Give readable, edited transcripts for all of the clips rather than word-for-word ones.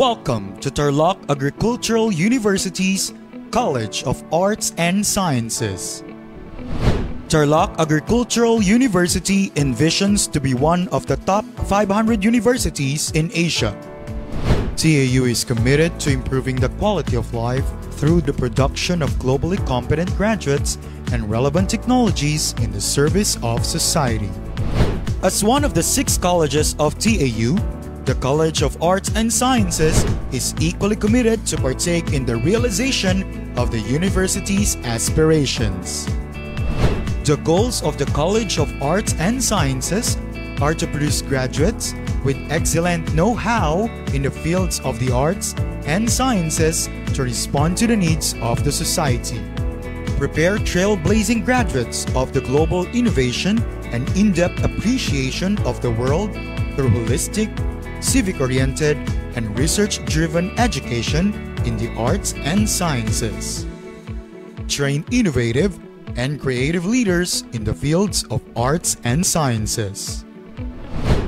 Welcome to Tarlac Agricultural University's College of Arts and Sciences. Tarlac Agricultural University envisions to be one of the top 500 universities in Asia. TAU is committed to improving the quality of life through the production of globally competent graduates and relevant technologies in the service of society. As one of the 6 colleges of TAU, the College of Arts and Sciences is equally committed to partake in the realization of the university's aspirations. The goals of the College of Arts and Sciences are to produce graduates with excellent know-how in the fields of the arts and sciences to respond to the needs of the society. Prepare trailblazing graduates of the global innovation and in-depth appreciation of the world through holistic, civic-oriented, and research-driven education in the arts and sciences. Train innovative and creative leaders in the fields of arts and sciences.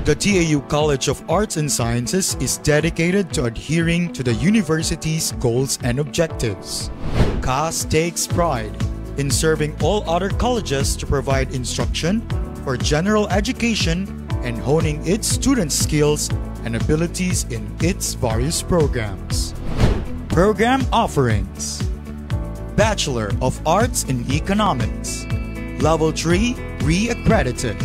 The TAU College of Arts and Sciences is dedicated to adhering to the university's goals and objectives. CAS takes pride in serving all other colleges to provide instruction for general education and honing its students' skills and abilities in its various programs. Program offerings: Bachelor of Arts in Economics, Level 3 re-accredited.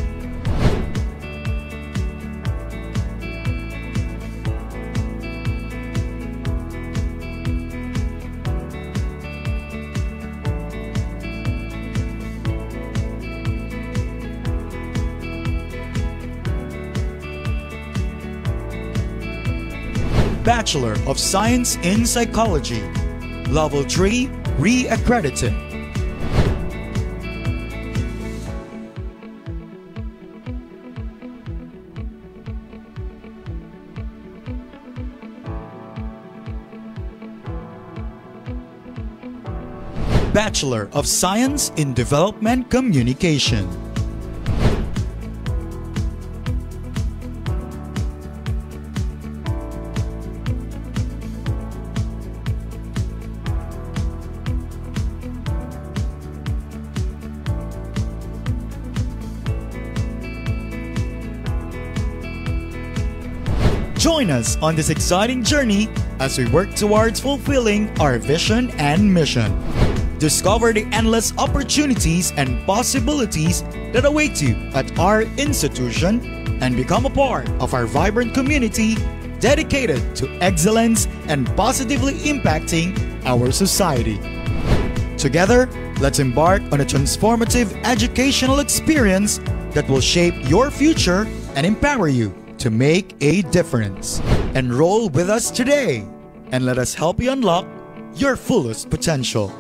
Bachelor of Science in Psychology, Level 3 re-accredited. Bachelor of Science in Development Communication. Join us on this exciting journey as we work towards fulfilling our vision and mission. Discover the endless opportunities and possibilities that await you at our institution and become a part of our vibrant community dedicated to excellence and positively impacting our society. Together, let's embark on a transformative educational experience that will shape your future and empower you to make a difference. Enroll with us today and let us help you unlock your fullest potential.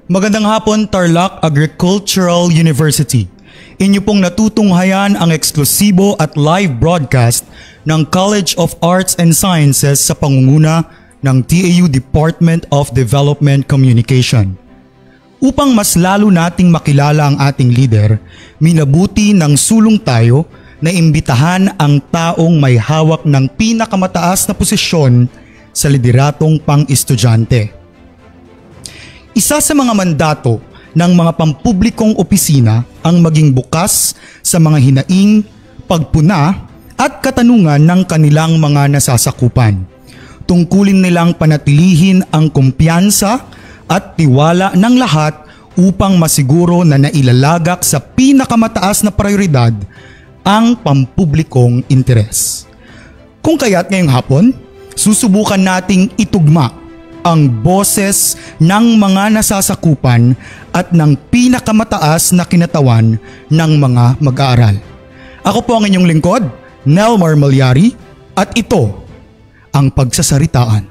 Magandang hapon, Tarlac Agricultural University. Inyo pong natutunghayan ang eksklusibo at live broadcast ng College of Arts and Sciences sa pangunguna ng TAU Department of Development Communication. Upang mas lalo nating makilala ang ating leader, minabuti ng sulong tayo na imbitahan ang taong may hawak ng pinakamataas na posisyon sa lideratong pang-estudyante. Isa sa mga mandato ng mga pampublikong opisina ang maging bukas sa mga hinaing, pagpuna at katanungan ng kanilang mga nasasakupan. Tungkulin nilang panatilihin ang kumpiyansa at tiwala ng lahat upang masiguro na nailalagak sa pinakamataas na prioridad ang pampublikong interes. Kung kaya't ngayong hapon, susubukan nating itugma ang boses ng mga nasasakupan at ng pinakamataas na kinatawan ng mga mag-aaral. Ako po ang inyong lingkod, Nelmar Malyari, at ito ang Pagsasaritaan.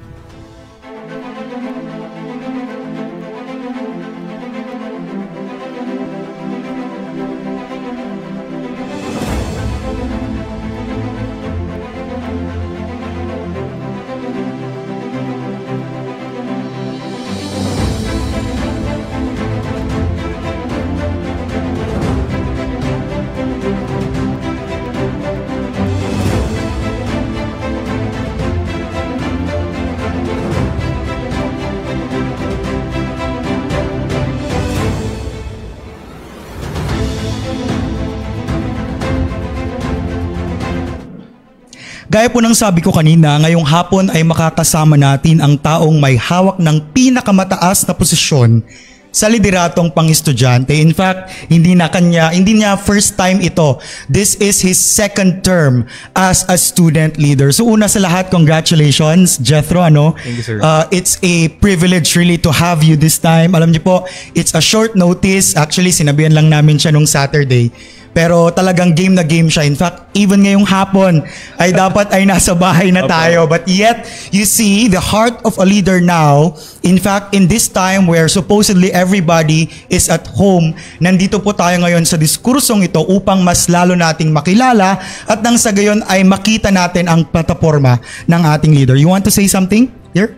Gaya po ng sabi ko kanina, ngayong hapon ay makakasama natin ang taong may hawak ng pinakamataas na posisyon sa lideratong pang-estudyante. In fact, hindi niya first time ito. This is his second term as a student leader. So una sa lahat, congratulations, Jethro. Thank you, sir. It's a privilege really to have you this time. Alam niyo po, it's a short notice. Actually, sinabihan lang namin siya nung Saturday. Pero talagang game na game siya. In fact, even ngayong hapon ay dapat ay nasa bahay na tayo. But yet, you see, the heart of a leader now, in fact, in this time where supposedly everybody is at home, nandito po tayo ngayon sa diskursong ito upang mas lalo nating makilala at nang sa gayon ay makita natin ang plataforma ng ating leader. You want to say something here?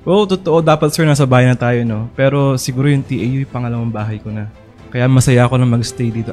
Oo, totoo. Dapat, sir, nasa bahay na tayo, no? Pero siguro yung TAU, yung pangalawang bahay ko na. Kaya masaya ako na mag-stay dito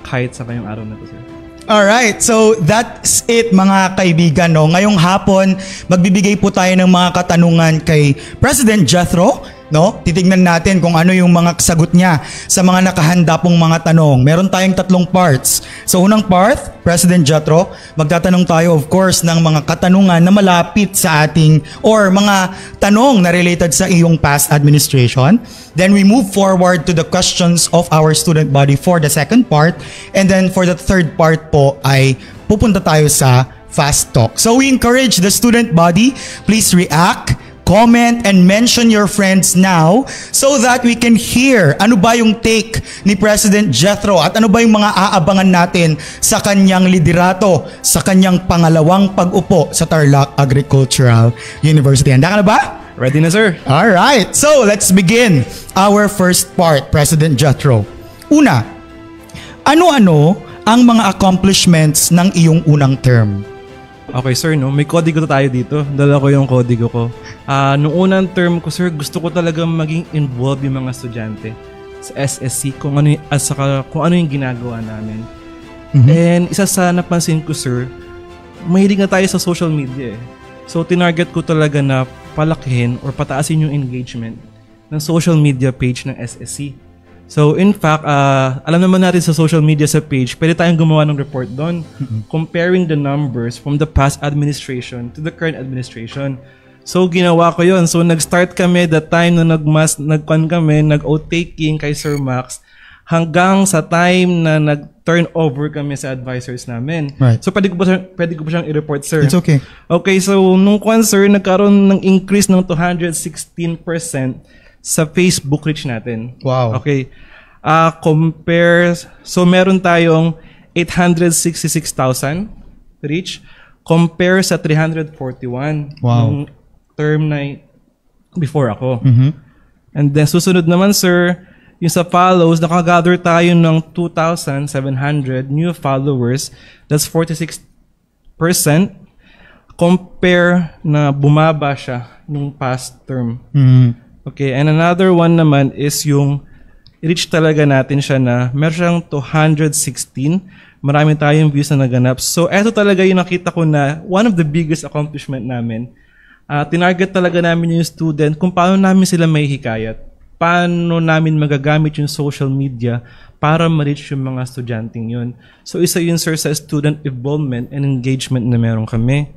kahit sa kayong araw na to, sir. Alright, so that's it mga kaibigan. No? Ngayong hapon, magbibigay po tayo ng mga katanungan kay President Jethro. No? Titignan natin kung ano yung mga sagot niya sa mga nakahanda pong mga tanong. Meron tayong 3 parts. So unang part, President Jethro, magtatanong tayo of course ng mga katanungan na malapit sa ating or mga tanong na related sa iyong past administration. Then we move forward to the questions of our student body for the second part. And then for the third part po ay pupunta tayo sa Fast Talk. So we encourage the student body, please react, comment, and mention your friends now so that we can hear ano ba yung take ni President Jethro at ano ba yung mga aabangan natin sa kanyang liderato, sa kanyang pangalawang pag-upo sa Tarlac Agricultural University. Handa ka na ba? Ready na, sir. Alright, so let's begin our first part, President Jethro. Una, ano-ano ang mga accomplishments ng iyong unang term? Okay, sir, no? May kodigo tayo dito. Dala ko yung kodigo ko. Nung unang term ko, sir, gusto ko talaga maging involved yung mga estudyante sa SSC kung ano yung ginagawa namin. And isa sa napansin ko, sir, mahilig na tayo sa social media. So, tinarget ko talaga na palakihin or pataasin yung engagement ng social media page ng SSC. So, in fact, alam naman natin sa social media sa page, pwede tayong gumawa ng report doon comparing the numbers from the past administration to the current administration. So, ginawa ko yon. So, nag-start kami the time na nag-outtaking kay Sir Max hanggang sa time na nag-turn over kami sa advisors namin. Right. So, pwede ko ba siyang i-report, sir? It's okay. Okay, so, nung sir, nagkaroon ng increase ng 216% sa Facebook reach natin. Wow. Okay. So meron tayong 866,000 reach compare sa 341 Wow. nung term na before ako. And then susunod naman, sir, yung sa follows, nakagather tayo ng 2,700 new followers. That's 46% compare na bumaba siya nung past term. Okay, and another one naman is yung reach talaga natin siya na meron siyang 216. Marami tayong views na naganap. So, eto talaga yung nakita ko na one of the biggest accomplishment namin. Tinarget talaga namin yung student kung paano namin sila may hikayat. Paano namin magagamit yung social media para ma-reach yung mga estudyanteng yun. So, isa yun, sir, sa student involvement and engagement na meron kami.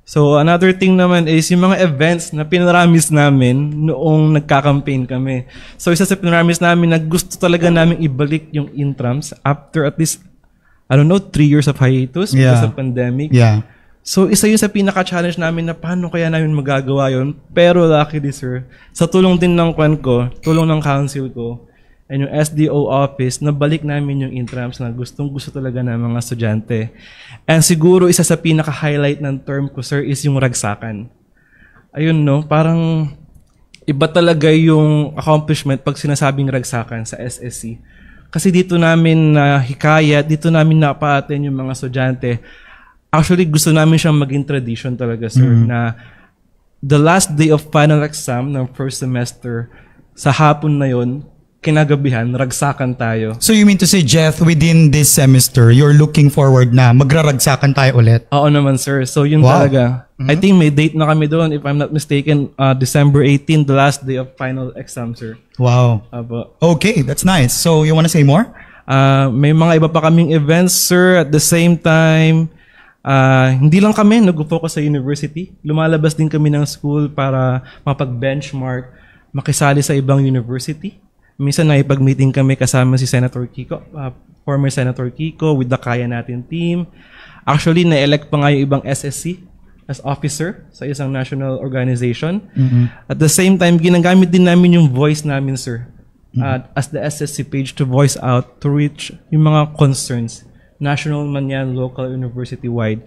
So, another thing naman is yung mga events na pinaramis namin noong nagka-campaign kami. So, isa sa pinaramis namin na gusto talaga namin ibalik yung intrams after at least, 3 years of hiatus because of pandemic. Yeah. So, isa yun sa pinaka-challenge namin na paano kaya namin magagawa yun. Pero luckily, sir, sa tulong din ng tulong ng council ko, and yung SDO office, nabalik namin yung intrams na gustong-gusto talaga ng mga estudyante. And siguro isa sa pinaka-highlight ng term ko, sir, is yung ragsakan. Ayun, no? Parang iba talaga yung accomplishment pag sinasabing ragsakan sa SSC. Kasi dito namin hikayat, dito namin napaaten yung mga estudyante. Actually, gusto namin siyang maging tradition talaga, sir, na the last day of final exam ng first semester, sa hapon na yon, kinagabihan, ragsakan tayo. So you mean to say, Jeff, within this semester, you're looking forward na magraragsakan tayo ulit? Oo naman, sir. So yun talaga. I think may date na kami doon, if I'm not mistaken, December 18, the last day of final exam, sir. Wow. Okay, that's nice. So you wanna say more? May mga iba pa kaming events, sir. At the same time, Hindi lang kami nag-focus sa university. Lumalabas din kami ng school para mapag-benchmark, makisali sa ibang university. Minsan nakipag-meeting kami kasama si Senator Kiko, former Senator Kiko with the Kaya Natin team. Actually, na-elect pa nga yung ibang SSC as officer sa isang national organization. At the same time, ginagamit din namin yung voice namin, sir, as the SSC page to voice out, to reach yung mga concerns, national man yan, local, university-wide.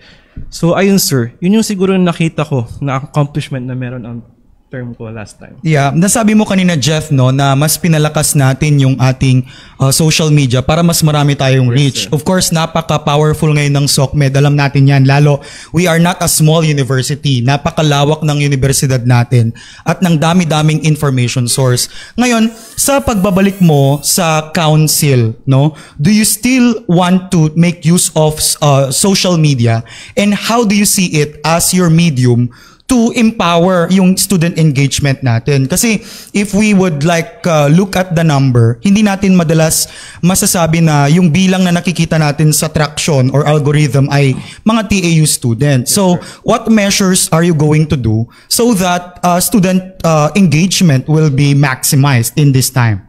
So, ayun, sir, yun yung siguro nakita ko na accomplishment na meron ang term ko last time. Yeah, nasabi mo kanina, Jeff, no, na mas pinalakas natin yung ating social media para mas marami tayong reach. Of course, napaka-powerful ngayon ng SOCMED. Alam natin yan. Lalo, we are not a small university. Napakalawak ng universidad natin at ng dami-daming information source. Ngayon, sa pagbabalik mo sa council, no, do you still want to make use of social media? And how do you see it as your medium to empower yung student engagement natin? Kasi if we would look at the number, hindi natin madalas masasabi na yung bilang na nakikita natin sa traction or algorithm ay mga TAU students. So, what measures are you going to do so that student engagement will be maximized in this time?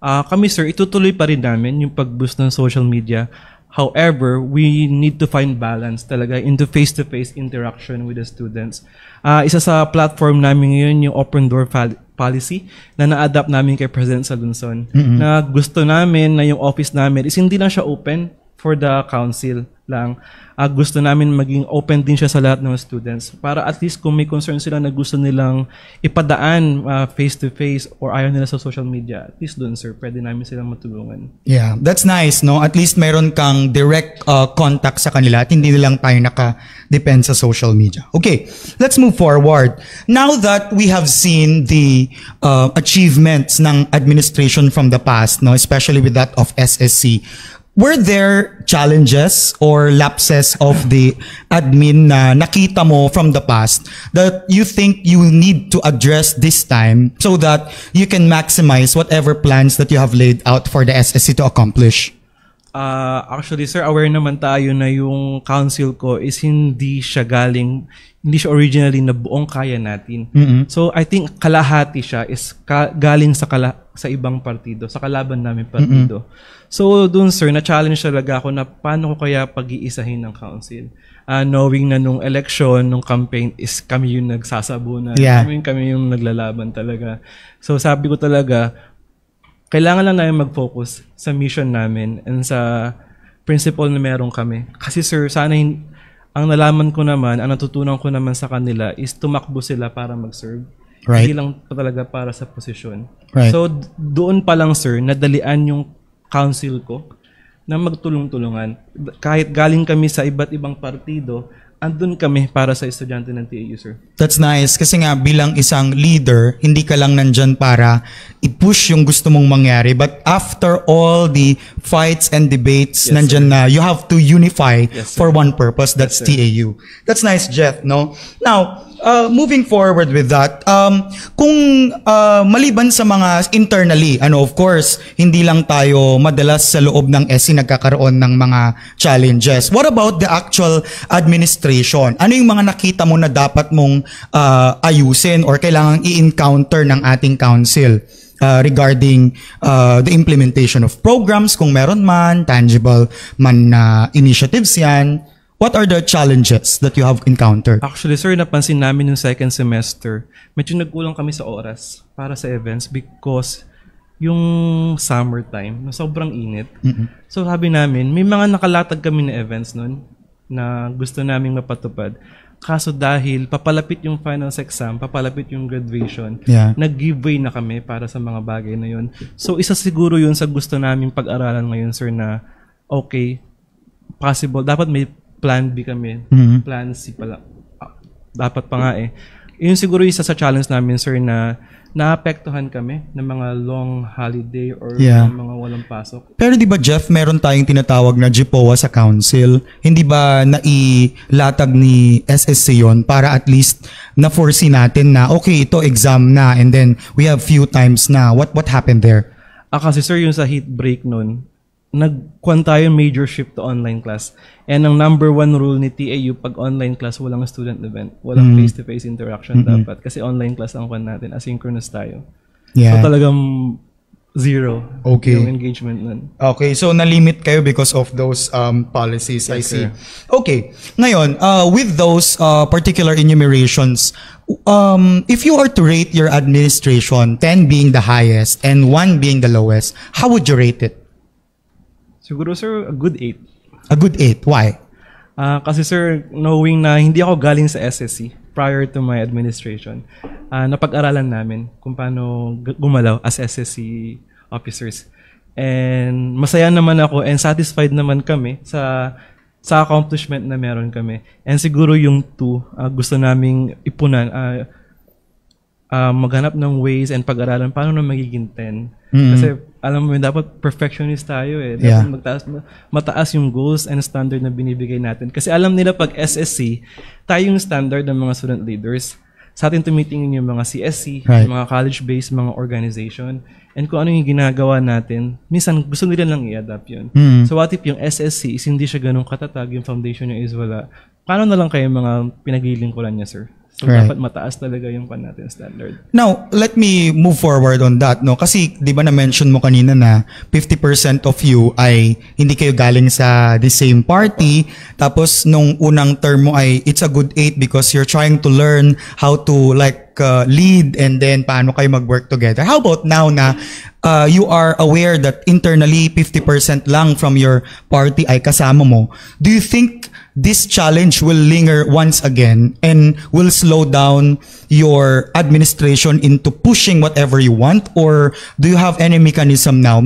Kami, sir, itutuloy pa rin namin yung pag-boost ng social media. However, we need to find balance talaga into face-to-face interaction with the students. Isa sa platform namin ngayon yung open door policy na na-adapt namin kay President Salunson. Na gusto namin na yung office namin is hindi lang siya open for the council lang. Gusto namin maging open din siya sa lahat ng students para at least kung may concern sila na gusto nilang ipadaan face-to-face or ayaw nila sa social media, at least doon, sir, pwede namin silang matulungan. Yeah, that's nice, no? At least mayroon kang direct contact sa kanila at hindi lang tayo naka-depend sa social media. Okay, let's move forward. Now that we have seen the achievements ng administration from the past, no, especially with that of SSC, were there challenges or lapses of the admin na nakita mo from the past that you think you need to address this time so that you can maximize whatever plans that you have laid out for the SSC to accomplish? Actually, sir, aware naman tayo na yung council ko is hindi siya originally na buong kaya natin. So, I think kalahati siya is galing sa ibang partido, sa kalaban namin partido. So, dun, sir, na-challenge talaga ako na paano ko kaya pag-iisahin ng council. Knowing na nung election, nung campaign is kami yung nagsasabunan. Yeah. Kami yung naglalaban talaga. So, sabi ko talaga, kailangan lang namin mag-focus sa mission namin and sa principle na meron kami. Kasi, sir, sana ang nalaman ko naman, ang natutunan ko naman sa kanila is tumakbo sila para mag-serve. Right. Hindi lang talaga para sa posisyon. Right. So, doon pa lang, sir, nadalian yung council ko na magtulong-tulungan. Kahit galing kami sa iba't ibang partido, andun kami para sa estudyante ng TAU, sir. That's nice. Kasi nga, bilang isang leader, hindi ka lang nandyan para i-push yung gusto mong mangyari. But after all the fights and debates, nandyan na, you have to unify for one purpose. That's TAU. That's nice, Jeff, no? Now, moving forward with that, kung maliban sa mga internally, of course, hindi lang tayo madalas sa loob ng SC nagkakaroon ng mga challenges. What about the actual administration? Ano yung mga nakita mo na dapat mong ayusin or kailangang i-encounter ng ating council regarding the implementation of programs, kung meron man, tangible man na initiatives yan? What are the challenges that you have encountered? Actually, sir, napansin namin yung second semester, medyo nagkulang kami sa oras para sa events because yung summertime, na sobrang init. So sabi namin, may mga nakalatag kami na events nun na gusto naming mapatupad. Kaso dahil papalapit yung finals exam, papalapit yung graduation, nag-giveaway na kami para sa mga bagay na yun. So isa siguro yun sa gusto naming pag-aralan ngayon, sir, na okay, possible, dapat may plan B kami. Plan C pala. Dapat pa nga eh. Yun siguro isa sa challenge namin, sir, na naapektuhan kami ng mga long holiday or ng mga walang pasok. Pero di ba, Jeff, meron tayong tinatawag na GPOA sa council? Hindi ba nailatag ni SSC yun para at least na-foresee natin na okay, ito exam na and then we have few times na. What happened there? Kasi, sir, yung sa heat break nun, nagkuhan tayo major shift to online class. And ang number one rule ni TAU, pag online class, walang student event. Walang face-to-face interaction dapat. Kasi online class ang kuhan natin. Asynchronous tayo. Yeah. So talagang zero Okay. yung engagement nun. Okay, so na-limit kayo because of those policies. I Yes, see. sir. Okay, ngayon, with those particular enumerations, if you are to rate your administration, 10 being the highest and 1 being the lowest, how would you rate it? Siguro, sir, a good 8. A good 8. Why? Kasi sir, knowing na hindi ako galing sa SSC prior to my administration, napag-aralan namin kung paano gumalaw as SSC officers. And masaya naman ako and satisfied naman kami sa accomplishment na meron kami. And siguro yung 2, gusto naming ipunan, maghanap ng ways and pag-aralan paano na magiging 10. Kasi alam mo, dapat perfectionist tayo eh. Dapat mataas yung goals and standard na binibigay natin. Kasi alam nila pag SSC, tayo yung standard ng mga student leaders. Sa atin tumitingin yung mga CSC, Right. yung mga college-based, mga organization. And kung ano yung ginagawa natin, minsan gusto nila lang i-adapt yun. So what if yung SSC is hindi siya ganun katatag, yung foundation niya is wala. Paano na lang kayo mga pinaglilingkuran niya, sir? So Right. dapat mataas talaga yung pan natin standard. Now, let me move forward on that, no? Kasi, di ba na-mention mo kanina na 50% of you ay hindi kayo galing sa the same party. Tapos, nung unang term mo ay, it's a good 8 because you're trying to learn how to lead and then paano kayo mag-work together. How about now na you are aware that internally 50% lang from your party ay kasama mo? Do you think this challenge will linger once again and will slow down your administration into pushing whatever you want, or do you have any mechanism now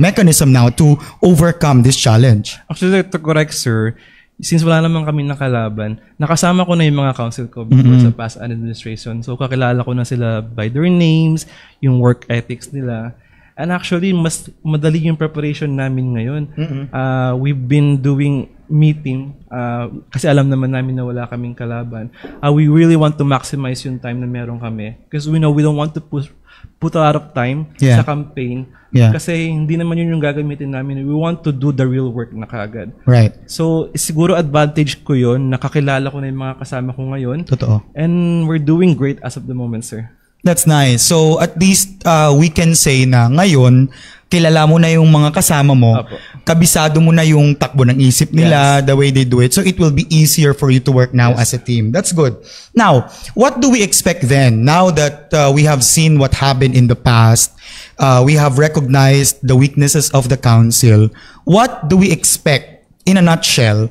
to overcome this challenge? Actually, to correct, sir, since wala naman kami nakalaban, nakasama ko na yung mga council ko before sa past administration. So, kakilala ko na sila by their names, yung work ethics nila. And actually, mas madali yung preparation namin ngayon. We've been doing meeting kasi alam naman namin na wala kaming kalaban. We really want to maximize yung time na meron kami because we know we don't want to put a lot of time sa campaign kasi hindi naman yun yung gagamitin namin. We want to do the real work na kagad. Right. So, siguro advantage ko yun, nakakilala ko na yung mga kasama ko ngayon. Totoo. And we're doing great as of the moment, sir. That's nice. So at least we can say na ngayon, kilala mo na yung mga kasama mo, Apo. kabisado mo na yung takbo ng isip nila, the way they do it. So it will be easier for you to work now as a team. That's good. Now, what do we expect then? Now that we have seen what happened in the past, we have recognized the weaknesses of the council, what do we expect in a nutshell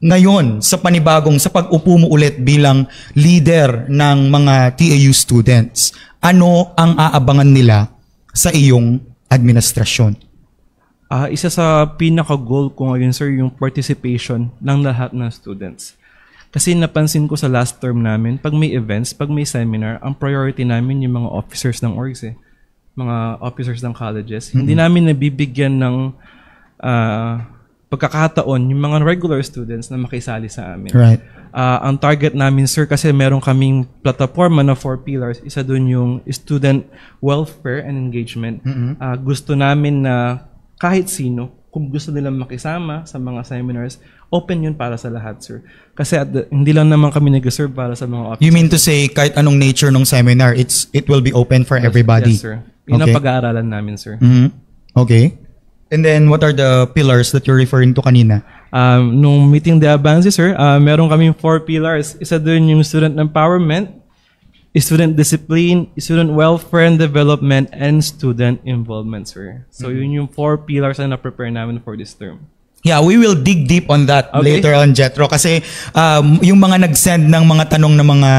ngayon sa pag-upo mo ulit bilang leader ng mga TAU students? Ano ang aabangan nila sa iyong administrasyon? Isa sa pinaka-goal ko ngayon, sir, yung participation ng lahat ng students. Kasi napansin ko sa last term namin, pag may events, pag may seminar, ang priority namin yung mga officers ng orgs mga officers ng colleges. Hindi namin nabibigyan ng pagkakataon yung mga regular students na makisali sa amin. Right. Ang target namin, sir, kasi meron kaming plataforma na 4 pillars. Isa dun yung student welfare and engagement. Gusto namin na kahit sino, kung gusto nilang makisama sa mga seminars, open yun para sa lahat, sir. Kasi hindi lang naman kami nag-serve para sa mga officers. You mean to say kahit anong nature ng seminar, it will be open for everybody? Yes, sir. Yun ang pag-aaralan namin, sir. Okay. And then, what are the pillars that you're referring to kanina? Nung meeting the Abansi, sir, meron kaming 4 pillars. Isa doon yung student empowerment, student discipline, student welfare and development, and student involvement, sir. So, yun yung 4 pillars na na-prepare namin for this term. Yeah, we will dig deep on that later on, Jetro. Kasi yung mga nag-send ng mga tanong ng mga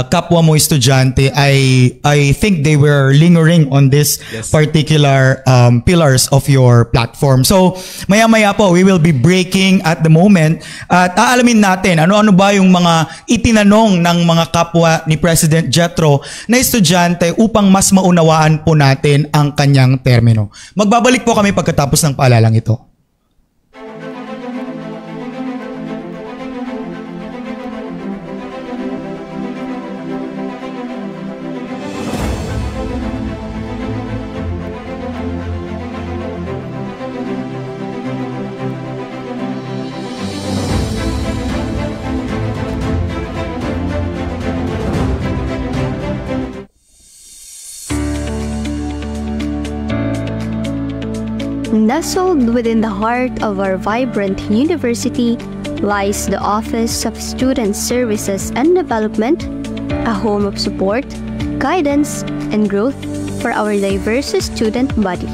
kapwa mo estudyante, I think they were lingering on this particular pillars of your platform. So, maya-maya po, we will be breaking at the moment at aalamin natin ano-ano ba yung mga itinanong ng mga kapwa ni President Jetro na estudyante upang mas maunawaan po natin ang kanyang termino. Magbabalik po kami pagkatapos ng paalalang ito. Nestled within the heart of our vibrant university lies the Office of Student Services and Development, a home of support, guidance, and growth for our diverse student body.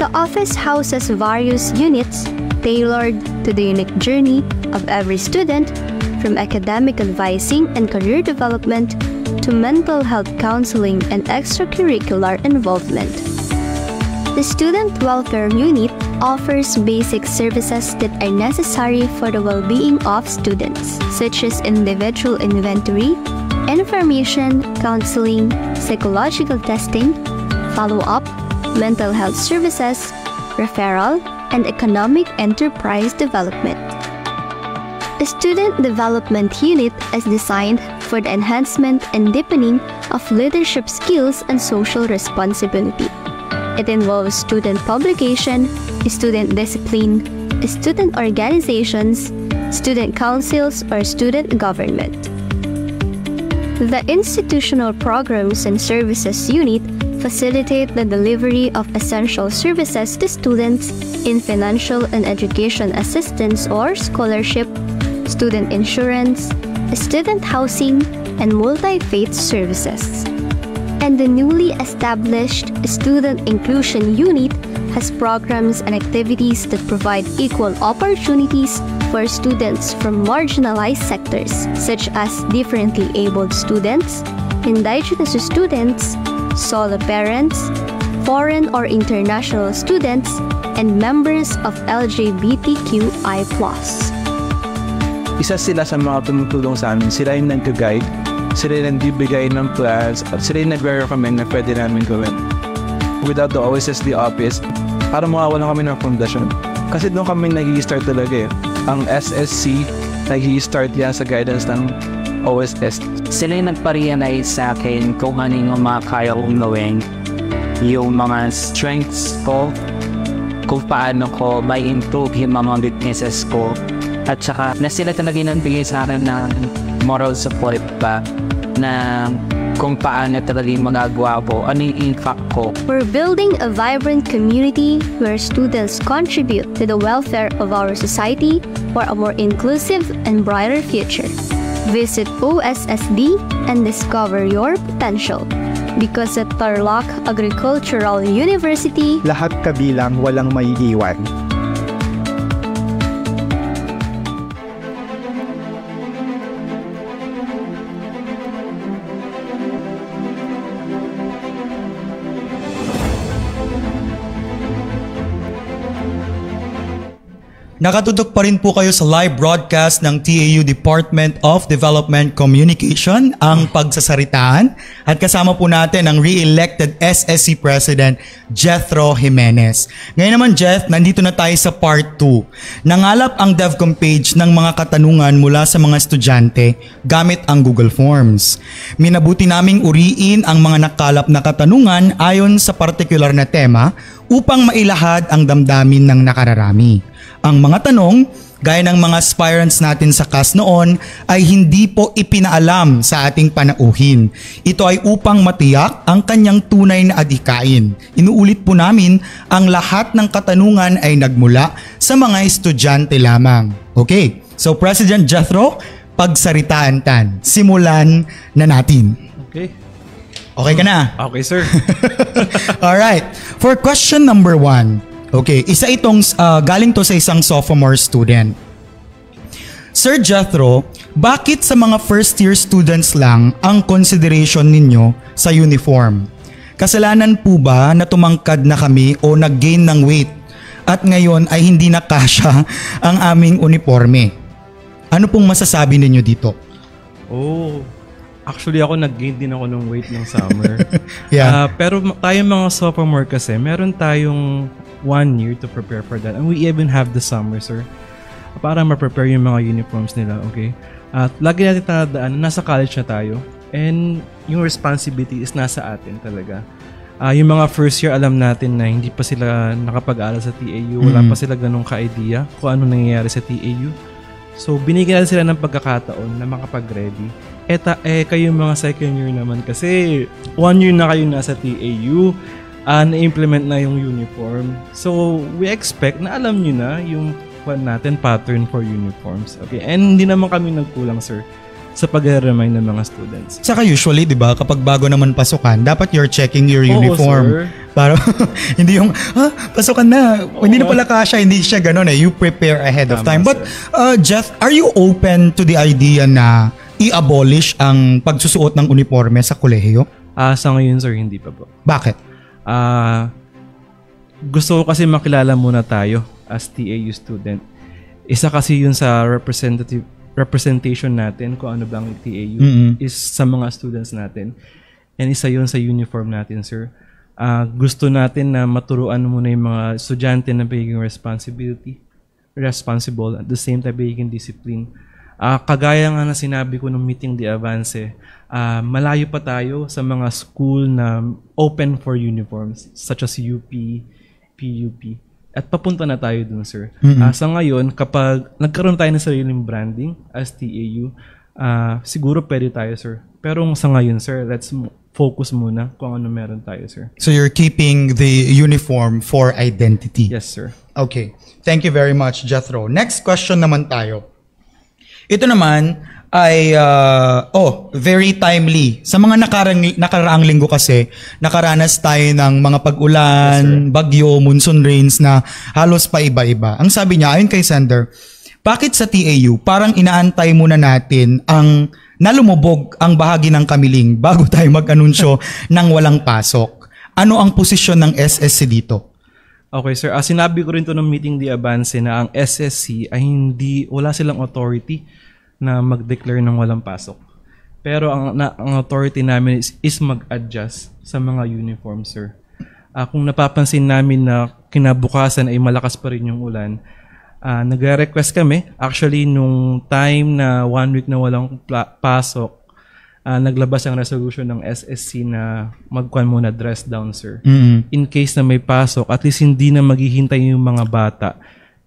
The office houses various units tailored to the unique journey of every student, from academic advising and career development to mental health counseling and extracurricular involvement. The Student Welfare Unit offers basic services that are necessary for the well-being of students, such as individual inventory, information, counseling, psychological testing, follow-up, mental health services, referral, and economic enterprise development. The Student Development Unit is designed for the enhancement and deepening of leadership skills and social responsibility. It involves student publication, student discipline, student organizations, student councils, or student government. The Institutional Programs and Services Unit facilitate the delivery of essential services to students in financial and education assistance or scholarship, student insurance, student housing, and multi-faith services. And the newly established Student Inclusion Unit has programs and activities that provide equal opportunities for students from marginalized sectors, such as differently abled students, indigenous students, solo parents, foreign or international students, and members of LGBTQI+. Isa sila sa mga tumutulong sa amin. Sila yung nag-guide, sila yung nagbibigay ng plans, at sila yung nag-recommend na pwede namin gawin. Without the OSSD office, para makawalan kami ng fondasyon. Kasi doon kami nag-i-start talaga eh. Ang SSC, nag-i-start yan sa guidance ng OSS. Sila yung nagpa-realize sa akin kung ano yung mga kaya kong gawin, yung mga strengths ko, kung paano ko may improve yung mga weaknesses ko, at saka na sila talaga yung nagbigay sa akin ng moral support pa na kung paano talaga yung magagawa ko, ano yung impact ko. We're building a vibrant community where students contribute to the welfare of our society for a more inclusive and brighter future. Visit OSSD and discover your potential. Because at Tarlac Agricultural University, lahat kabilang, walang maiiwan. Nakatutok pa rin po kayo sa live broadcast ng TAU Department of Development Communication, ang pagsasaritaan. At kasama po natin ang re-elected SSC President, Jethro Jimenez. Ngayon naman, Jeth, nandito na tayo sa part 2. Nangalap ang DevCom page ng mga katanungan mula sa mga estudyante gamit ang Google Forms. Minabuti naming uriin ang mga nakalap na katanungan ayon sa partikular na tema upang mailahad ang damdamin ng nakararami. Ang mga tanong, gaya ng mga aspirants natin sa CAS noon, ay hindi po ipinaalam sa ating panauhin. Ito ay upang matiyak ang kanyang tunay na adhikain. Inuulit po namin, ang lahat ng katanungan ay nagmula sa mga estudyante lamang. Okay, so President Jethro, pagsaritaan tan. Simulan na natin. Okay. Okay ka na? Okay, sir. Alright, for question number 1. Okay, isa itong galing to sa isang sophomore student. Sir Jethro, bakit sa mga first year students lang ang consideration ninyo sa uniform? Kasalanan po ba na tumangkad na kami o nag-gain ng weight at ngayon ay hindi na kasya ang aming uniforme? Ano pong masasabi ninyo dito? Oh, actually ako nag-gain din ako ng weight ng summer. Yeah. Pero tayong mga sophomore kasi, meron tayong 1 year to prepare for that. And we even have the summer, sir, para ma-prepare yung mga uniforms nila, okay? At lagi natin tandaan, nasa college na tayo and yung responsibility is nasa atin talaga. Yung mga first year, alam natin na hindi pa sila nakapag-aaral sa TAU, wala pa sila ganong ka-idea kung ano nangyayari sa TAU. So, binigyan natin sila ng pagkakataon na makapag-ready. Kayong mga second year naman kasi 1 year na kayo nasa TAU. na-implement na yung uniform. So, we expect na alam nyo na yung pattern for uniforms. Okay? And hindi naman kami nagkulang, sir, sa pag-remind ng mga students. Saka usually, di ba, kapag bago naman pasukan, dapat you're checking your uniform. Sir. Para hindi yung, pasukan na. Hindi na pala kasya, hindi siya ganun eh. You prepare ahead of time. But, Jeff, are you open to the idea na i-abolish ang pagsusuot ng uniforme sa kolehiyo? Sa ngayon, sir, hindi pa po. Bakit? Gusto ko kasi makilala muna tayo as TAU student. Isa kasi yun sa representation natin kung ano bang TAU is sa mga students natin. And isa yun sa uniform natin, sir. Gusto natin na maturuan muna yung mga estudyante na pagiging responsible, at the same time pagiging discipline. Kagaya nga na sinabi ko ng meeting de Avance, malayo pa tayo sa mga school na open for uniforms such as UP, PUP. At papunta na tayo dun, sir. Sa ngayon, kapag nagkaroon tayo ng sariling branding as TAU, siguro pwede tayo, sir. Pero sa ngayon, sir, let's focus muna kung ano meron tayo, sir. So you're keeping the uniform for identity? Yes, sir. Okay. Thank you very much, Jethro. Next question naman tayo. Ito naman ay very timely. Sa mga nakaraang linggo kasi, nakaranas tayo ng mga pag-ulan, bagyo, monsoon rains na halos pa iba-iba. Ang sabi niya, ayon kay Sender, bakit sa TAU parang inaantay muna natin ang nalumubog ang bahagi ng kamiling bago tayo mag-anunsyo ng walang pasok? Ano ang posisyon ng SSC dito? Okay, sir. Sinabi ko rin to ng meeting de Avance na ang SSC ay wala silang authority na mag-declare ng walang pasok. Pero ang authority namin is mag-adjust sa mga uniform, sir. Kung napapansin namin na kinabukasan ay malakas pa rin yung ulan, nagre-request kami. Actually, nung time na 1 week na walang pasok, naglabas ang resolution ng SSC na magkuhan muna dress down, sir. In case na may pasok, at least hindi na maghihintay yung mga bata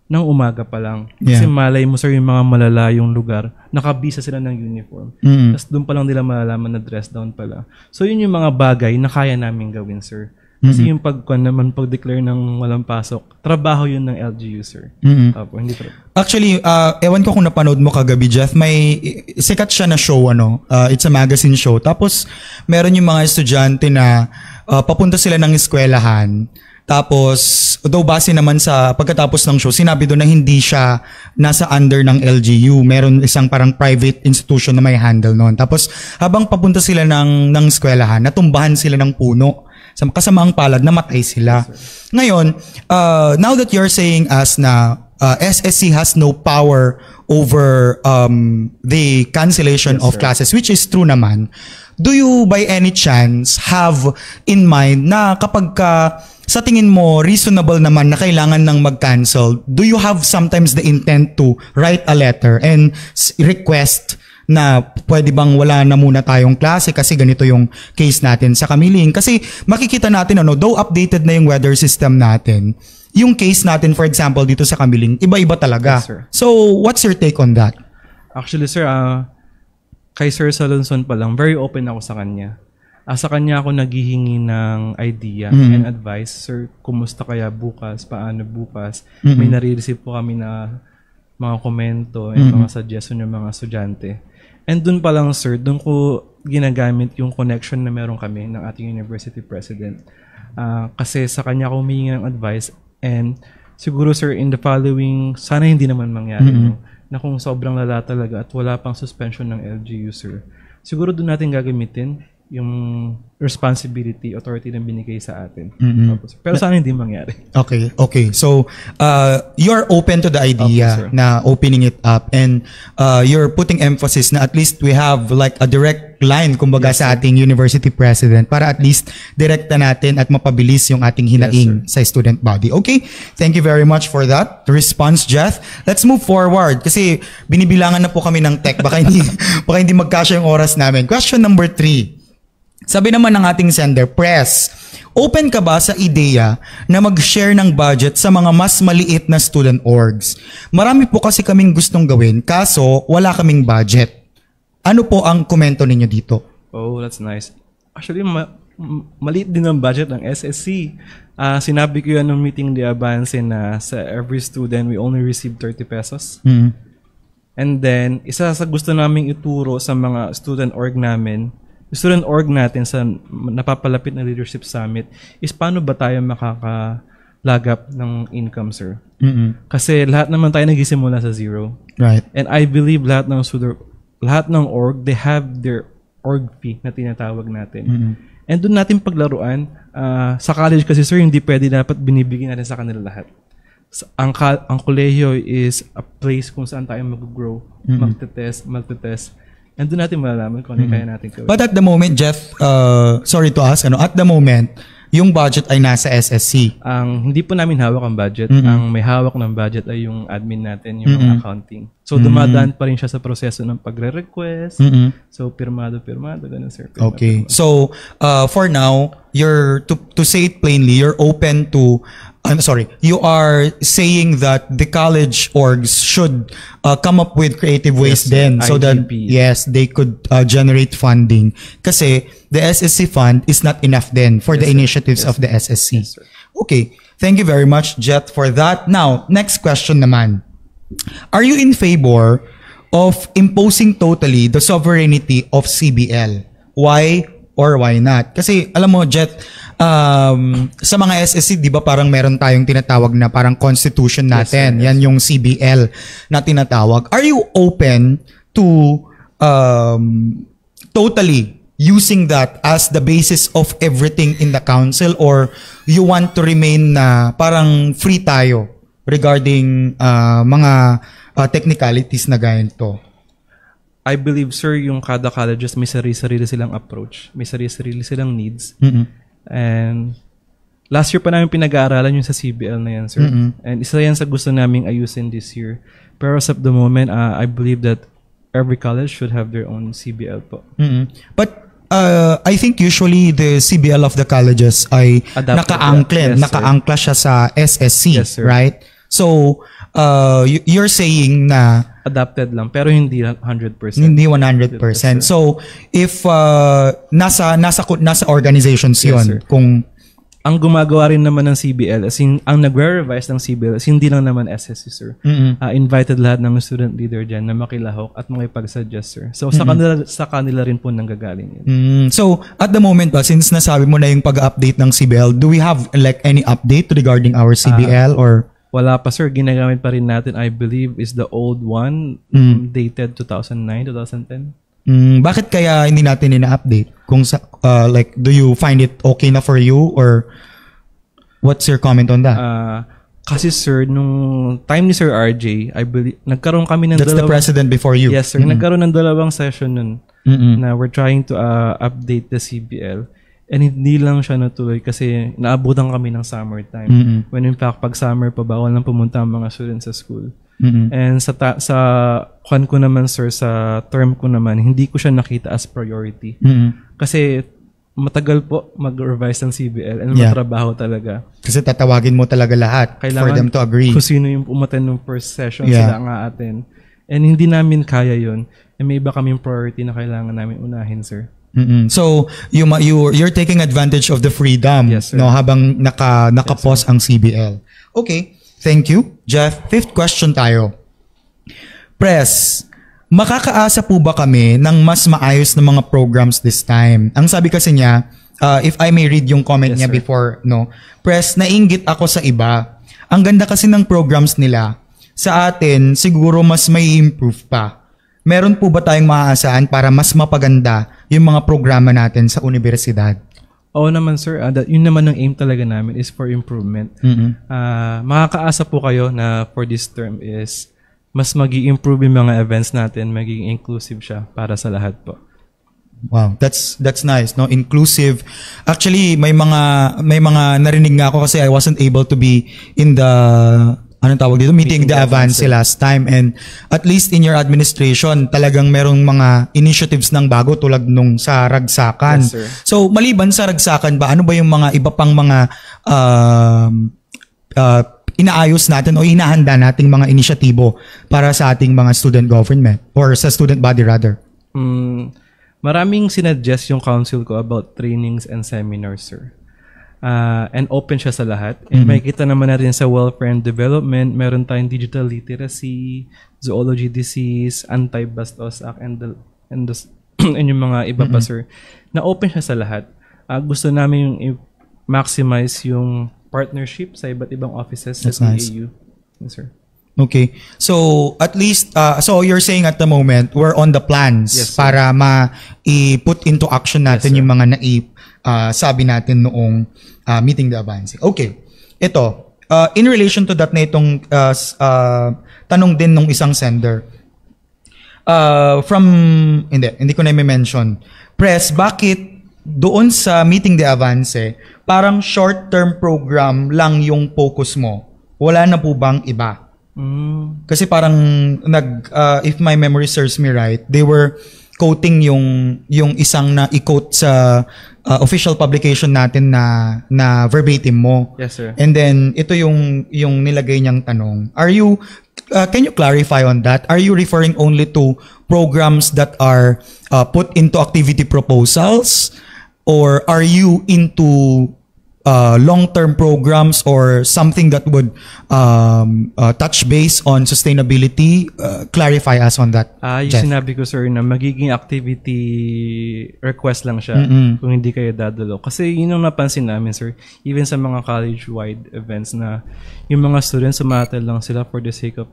ng umaga pa lang. Kasi malay mo, sir, yung mga malalayong lugar, nakabisa sila ng uniform. Tapos doon pa lang nila malalaman na dress down pala. So yun yung mga bagay na kaya namin gawin, sir. Kasi yung pag-declare ng walang pasok, trabaho yun ng LGU, sir. Hindi Actually, ewan ko kung napanood mo kagabi, Jeff, may sikat siya na show, it's a magazine show. Tapos, meron yung mga estudyante na papunta sila ng eskwelahan. Tapos, though base naman sa pagkatapos ng show, sinabi doon na hindi siya nasa under ng LGU. Meron isang parang private institution na may handle noon. Tapos, habang papunta sila ng eskwelahan, natumbahan sila ng puno. Sa kasamaang palad, namatay sila. Ngayon, now that you're saying as na SSC has no power over the cancellation of classes, which is true naman, do you by any chance have in mind na kapag sa tingin mo reasonable naman na kailangan ng mag-cancel, do you have sometimes the intent to write a letter and request na pwede bang wala na muna tayong klase kasi ganito yung case natin sa Kamiling? Kasi makikita natin, though updated na yung weather system natin, yung case natin, for example, dito sa Kamiling, iba-iba talaga. Yes, so, what's your take on that? Actually, sir, kay Sir Salonson pa lang, very open ako sa kanya. Sa kanya ako naghihingi ng idea and advice. Sir, kumusta kaya bukas? Paano bukas? May nare-receive po kami na mga komento and mga suggestion ng mga estudyante. And dun pa lang, sir, dun ko ginagamit yung connection na meron kami ng ating university president. Kasi sa kanya ako humingi ng advice and siguro, sir, in the following, sana hindi naman mangyari, na kung sobrang lala talaga at wala pang suspension ng LGU, sir, siguro dun natin gagamitin yung responsibility, authority na binigay sa atin. Pero sana hindi mangyari. Okay. So, you're open to the idea na opening it up and you're putting emphasis na at least we have like a direct line kumbaga sa ating university president para at least direkta natin at mapabilis yung ating hinaing sa student body. Okay? Thank you very much for that response, Jeff. Let's move forward kasi binibilangan na po kami ng tech. Baka hindi magkasya yung oras namin. Question number 3. Sabi naman ng ating sender, Press, open ka ba sa ideya na mag-share ng budget sa mga mas maliit na student orgs? Marami po kasi kaming gustong gawin, kaso wala kaming budget. Ano po ang komento ninyo dito? Oh, that's nice. Actually, maliit din ang budget ng SSC. Sinabi ko yan ng meeting de avance na sa every student, we only receive 30 pesos. And then, isa sa gusto naming ituro sa mga student org natin sa napapalapit na leadership summit is paano ba tayo makakalagap ng income, sir? Kasi lahat naman tayo nagsisimula sa zero. Right. And I believe lahat ng org, they have their org fee na tinatawag natin. And doon natin paglaruan, sa college kasi, sir, hindi pwede dapat binibigyan natin sa kanila lahat. Ang kolehiyo is a place kung saan tayo mag-grow, magte-test. And doon natin malalaman kung ano yung kaya natin gawin. But at the moment, Jeff, sorry to ask, at the moment, yung budget ay nasa SSC. Hindi po namin hawak ang budget. Ang may hawak ng budget ay yung admin natin, yung mga accounting. So, dumadaan pa rin siya sa proseso ng pagre-request. So, pirmado, ganun, sir. Okay. So, for now, to say it plainly, you're open to, you are saying that the college orgs should come up with creative ways then so that, yes, they could generate funding. Kasi the SSC fund is not enough then for the initiatives of the SSC. Yes, okay. Thank you very much, Jet, for that. Now, next question naman. Are you in favor of imposing totally the sovereignty of CBL? Why or why not? Kasi alam mo, Jet, sa mga SSC, di ba parang meron tayong tinatawag na parang constitution natin. Yes. Yan yung CBL na tinatawag. Are you open to totally using that as the basis of everything in the council, or you want to remain na parang free tayo regarding mga technicalities na ganyan to? I believe, sir, yung kada colleges may sarili-sarili silang approach. May sarili-sarili silang needs. And last year pa namin pinag-aaralan yung sa CBL na yan, sir. And isa yan sa gusto naming ayusin this year. Pero as of the moment, I believe that every college should have their own CBL po. But I think usually the CBL of the colleges ay naka-angkla siya sa SSC, yes, right? So, you're saying na adapted lang, pero hindi 100%. Hindi 100%. So, if nasa organizations yun, yes, kung ang gumagawa rin naman ng CBL, as in, ang nagre-revise ng CBL, as hindi lang naman SSC, sir. Invited lahat ng student leader dyan na makilahok at makipag-suggest, sir. So, sa kanila rin po nanggagaling yun. So, at the moment ba, since nasabi mo na yung pag-update ng CBL, do we have like any update regarding our CBL or? Wala pa, sir. Ginagamit pa rin natin, I believe, is the old one, dated 2009, 2010. Bakit kaya hindi natin ina-update? Kung like, do you find it okay na for you, or what's your comment on that? Kasi, sir, nung time ni Sir RJ, I believe, nagkaroon kami ng That's the president before you. Yes, sir. Nagkaroon ng dalawang session nun na we're trying to update the CBL. And hindi lang siya natuloy kasi naabutan kami ng summertime. When in fact, pag summer pa, bawal nang pumunta ang mga students sa school. And sa kwan ko naman, sir, sa term ko naman, hindi ko siya nakita as priority. Kasi matagal po mag-revise ng CBL and matrabaho talaga. Kasi tatawagin mo talaga lahat for them to agree. Kung sino yung umattend ng first session, sila nga atin. And hindi namin kaya yun. And may iba kaming priority na kailangan namin unahin, sir. So you're taking advantage of the freedom, yes, no, habang naka-pause ang CBL. Okay, thank you, Jeff. Fifth question tayo. Press, makakaasa po ba kami ng mas maayos na mga programs this time? Ang sabi kasi niya, if I may read yung comment niya before, no, Press, nainggit ako sa iba. Ang ganda kasi ng programs nila. Sa atin, siguro mas may improve pa. Meron po ba tayong maaasahan para mas mapaganda yung mga programa natin sa universidad? Oo naman, sir. Yun naman ang aim talaga namin is for improvement. Makakaasa po kayo na for this term is mas magi-improve yung mga events natin, magiging inclusive siya para sa lahat po. Wow, that's nice, no? Inclusive. Actually, may mga narinig nga ako kasi I wasn't able to be in the meeting the Avance last time, and at least in your administration talagang merong mga initiatives ng bago tulad nung sa Ragsakan. Yes, sir. So maliban sa Ragsakan ba, ano ba yung mga iba pang mga inaayos natin o hinahanda nating mga inisyatibo para sa ating mga student government or sa student body rather? maraming sinuggest yung council ko about trainings and seminars, sir. And open siya sa lahat. And makikita naman natin sa welfare and development, meron tayong digital literacy, zoology disease, anti-Bastos Act, and yung mga iba pa, sir, na open siya sa lahat. Gusto namin yung maximize yung partnership sa iba't ibang offices sa PAU. Yes, sir. Okay. So, at least, so you're saying at the moment, we're on the plans para ma-put into action natin yung mga sabi natin noong meeting the Avance. Okay. Ito, in relation to that na itong tanong din ng isang sender. Hindi ko na i-mention. Press, bakit doon sa meeting the Avance, parang short-term program lang yung focus mo? Wala na po bang iba? Kasi parang if my memory serves me right, they were quoting yung isang na i-quote sa official publication natin na verbatim mo. Yes, sir. And then ito yung nilagay niyang tanong. Can you clarify on that? Are you referring only to programs that are put into activity proposals, or are you into long-term programs or something that would touch base on sustainability? Clarify us on that, yung Jeff. sinabi ko, sir, na magiging activity request lang siya kung hindi kayo dadalo. Kasi yun ang napansin namin, sir, even sa mga college-wide events na yung mga students sumatel lang sila for the sake of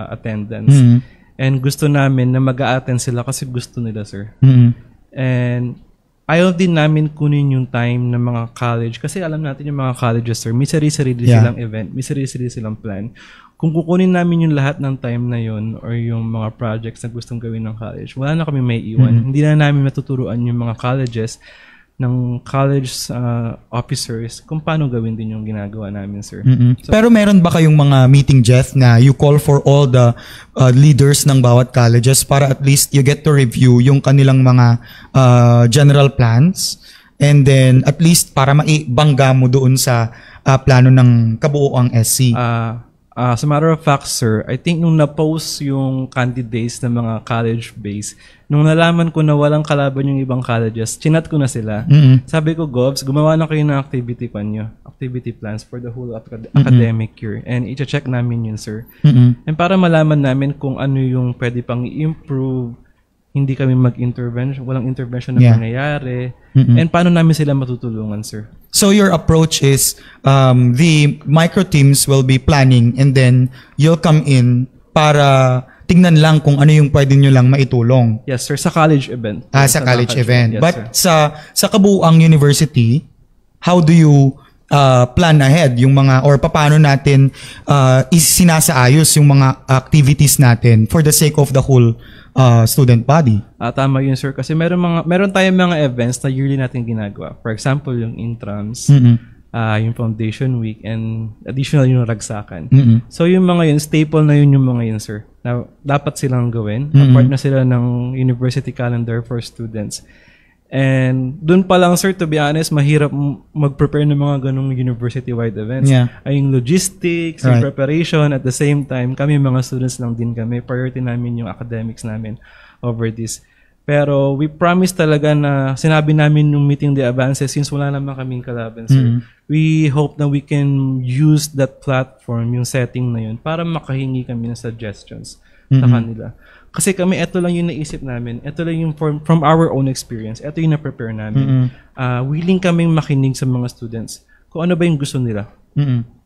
attendance. And gusto namin na mag-a-attend sila kasi gusto nila, sir. And ayaw din namin kunin yung time ng mga college kasi alam natin yung mga colleges, sir, may sarili-sarili silang event, may sarili-sarili silang plan. Kung kukunin namin yung lahat ng time na yun or yung mga projects na gustong gawin ng college, wala na kami may iwan. Hindi na namin matuturuan yung mga colleges ng college officers kung paano gawin din yung ginagawa namin, sir. So, pero meron ba kayong mga meeting, Jeff, na you call for all the leaders ng bawat colleges para at least you get to review yung kanilang mga general plans, and then at least para maibangga mo doon sa plano ng kabuoang SC? As a matter of fact, sir, I think nung na-post yung candidates ng mga college base, nung nalaman ko na walang kalaban yung ibang colleges, chinat ko na sila. Sabi ko, Govs, gumawa na kayo ng activity plans for the whole academic year. And i-check namin yun, sir. And para malaman namin kung ano yung pwede pang i-improve, hindi kami mag-intervention, walang intervention na nangyayari, and paano namin sila matutulungan, sir. So your approach is the micro teams will be planning and then you'll come in para tingnan lang kung ano yung pwede nyo lang maitulong. Yes, sir. Sa college event. Sa college event. Yes, but sir. sa kabuuang university, how do you plan ahead yung mga, or paano natin sinasaayos yung mga activities natin for the sake of the whole student body? Tama yun, sir. Kasi meron tayong mga events na yearly natin ginagawa. For example, yung intrams, yung foundation week, and additional yung ragsakan. So yung mga yun, staple na yun yung mga yun, sir. Na dapat silang gawin. Part na sila ng university calendar for students. And dun pa lang, sir, to be honest, mahirap mag-prepare ng mga ganong university-wide events. Ay yung logistics, yung preparation, at the same time, kami mga students lang din kami. Priority namin yung academics namin over this. Pero we promise talaga na sinabi namin yung meeting the Avance, since wala naman kaming kalaban, sir. We hope na we can use that platform, yung setting na yun, para makahingi kami ng suggestions sa kanila. Kasi kami, ito lang yung naisip namin. Ito lang yung from our own experience. Ito yung na-prepare namin. Willing kaming makinig sa mga students kung ano ba yung gusto nila.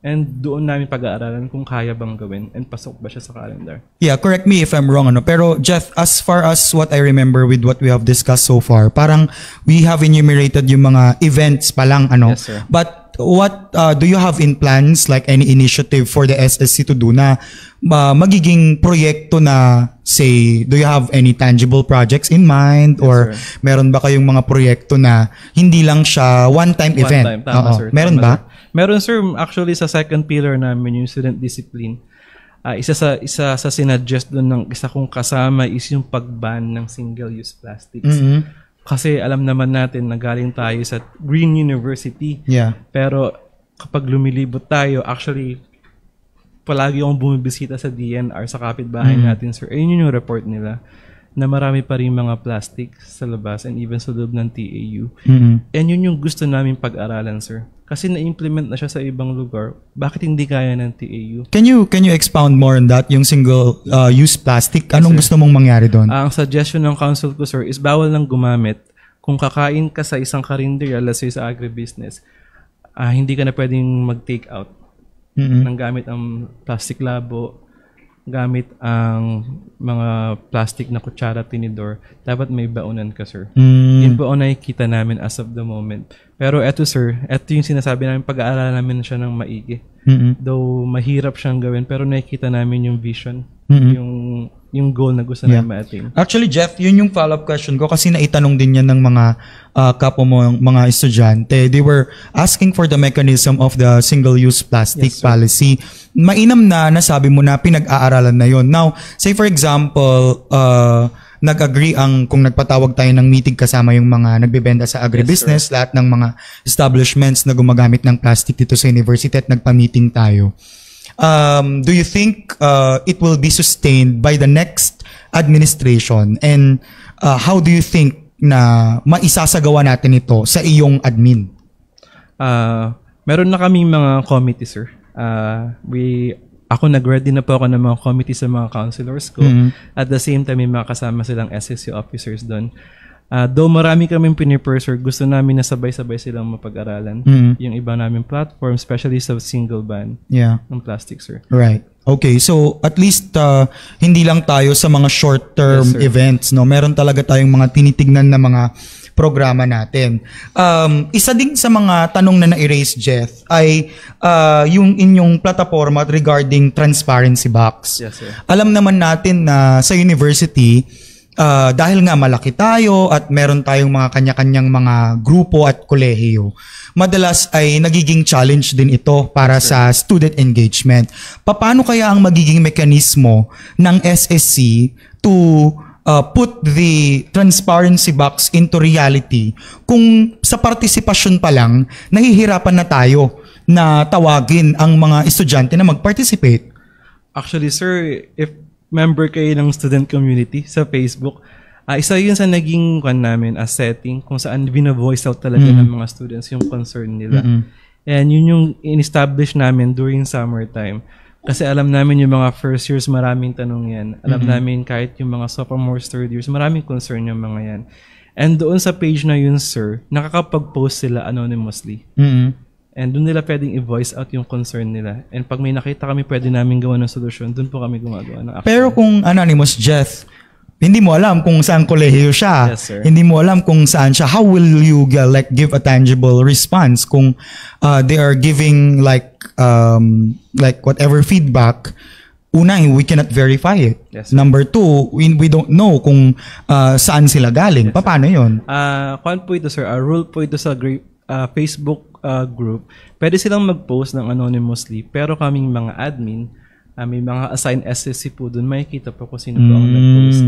And doon namin pag-aaralan kung kaya bang gawin and pasok ba siya sa calendar. Yeah, correct me if I'm wrong. Pero Jeff, as far as what I remember with what we have discussed so far, parang we have enumerated yung mga events pa lang. Yes, sir. But what do you have in plans, like any initiative for the SSC to do na magiging proyekto na, say, do you have any tangible projects in mind? Yes, or sir, meron ba kayong mga proyekto na hindi lang siya one-time event? Tama, sir. Meron ba? Sir. Meron, sir. Actually, sa second pillar namin, yung student discipline, isa sa sinuggest doon ng isa kong kasama is yung pag-ban ng single-use plastics. Kasi alam naman natin na galing tayo sa Green University. Pero kapag lumilibot tayo, actually, palagi akong bumibisita sa DNR, sa kapitbahay natin, sir. Ayun yung report nila. na marami pa rin mga plastic sa labas and even sa loob ng TAU. And yun yung gusto namin pag-aralan, sir. Kasi na-implement na siya sa ibang lugar. Bakit hindi kaya ng TAU? Can you expound more on that, yung single-use plastic? Anong gusto mong mangyari doon? Ang suggestion ng council ko, sir, is bawal lang gumamit. Kung kakain ka sa isang karinderya, let's say sa agribusiness, hindi ka na pwedeng mag-take out ng gamit ang plastic labo, gamit ang mga plastic na kutsara, tinidor, dapat may baonan ka, sir. Yun po ang nakikita namin as of the moment. Pero eto, sir, eto yung sinasabi namin, pag-aaralan namin siya ng maigi. Though mahirap siyang gawin, pero nakikita namin yung vision, yung goal na gusto namin ma-attain. Actually, Jeff, yun yung follow-up question ko kasi naitanong din yan ng mga kapwa mo, mga estudyante. They were asking for the mechanism of the single-use plastic policy. Mainam na nasabi mo na pinag-aaralan na yun. Now, say for example, nag-agree kung nagpatawag tayo ng meeting kasama yung mga nagbebenta sa agribusiness, lahat ng mga establishments na gumagamit ng plastic dito sa university at nagpa-meeting tayo. Do you think it will be sustained by the next administration? And how do you think na maisasagawa natin ito sa iyong admin? Meron na kaming mga committee, sir. Ako nag-ready na po ako ng mga committee sa mga counselors ko. At the same time, may mga kasama silang SSC officers doon. Though marami kaming pinipur, sir, gusto namin na sabay-sabay silang mapag-aralan. Yung iba namin platform, especially sa single ban ng plastic, sir. Right. Okay, so at least hindi lang tayo sa mga short-term events, no? Meron talaga tayong mga tinitignan na mga programa natin. Isa din sa mga tanong na na-erase, Jeff, ay yung inyong plataforma regarding transparency box. Yes, sir. Alam naman natin na sa university, dahil nga malaki tayo at meron tayong mga kanya-kanyang mga grupo at kolehiyo, madalas ay nagiging challenge din ito para sa student engagement. Paano kaya ang magiging mekanismo ng SSC to put the transparency box into reality kung sa partisipasyon pa lang nahihirapan na tayo na tawagin ang mga estudyante na mag-participate? Actually, sir, if member kayo ng student community sa Facebook, isa yun sa naging namin as setting kung saan bina-voice out talaga ng mga students yung concern nila. And yun yung in-establish namin during summertime. Kasi alam namin yung mga first years, maraming tanong yan. Alam namin kahit yung mga sophomore, third years, maraming concern yung mga yan. And doon sa page na yun, sir, nakakapag-post sila anonymously. And doon nila pwedeng i-voice out yung concern nila. And pag may nakita kami pwede namin gawa ng solusyon, doon po kami gumagawa ng action. Pero kung anonymous, Jeff, hindi mo alam kung saan kolehiyo siya. Yes, sir. Hindi mo alam kung saan siya. How will you give a tangible response kung they are giving like whatever feedback? Una, we cannot verify it. Yes, sir. Number two, we don't know kung saan sila galing. Yes, paano yun? Kung po ito, sir, rule po ito sa Facebook group. Pwede silang mag-post ng anonymously, pero kaming mga admin, may mga assigned SSC po doon, makikita po kung sino po ang nag-post.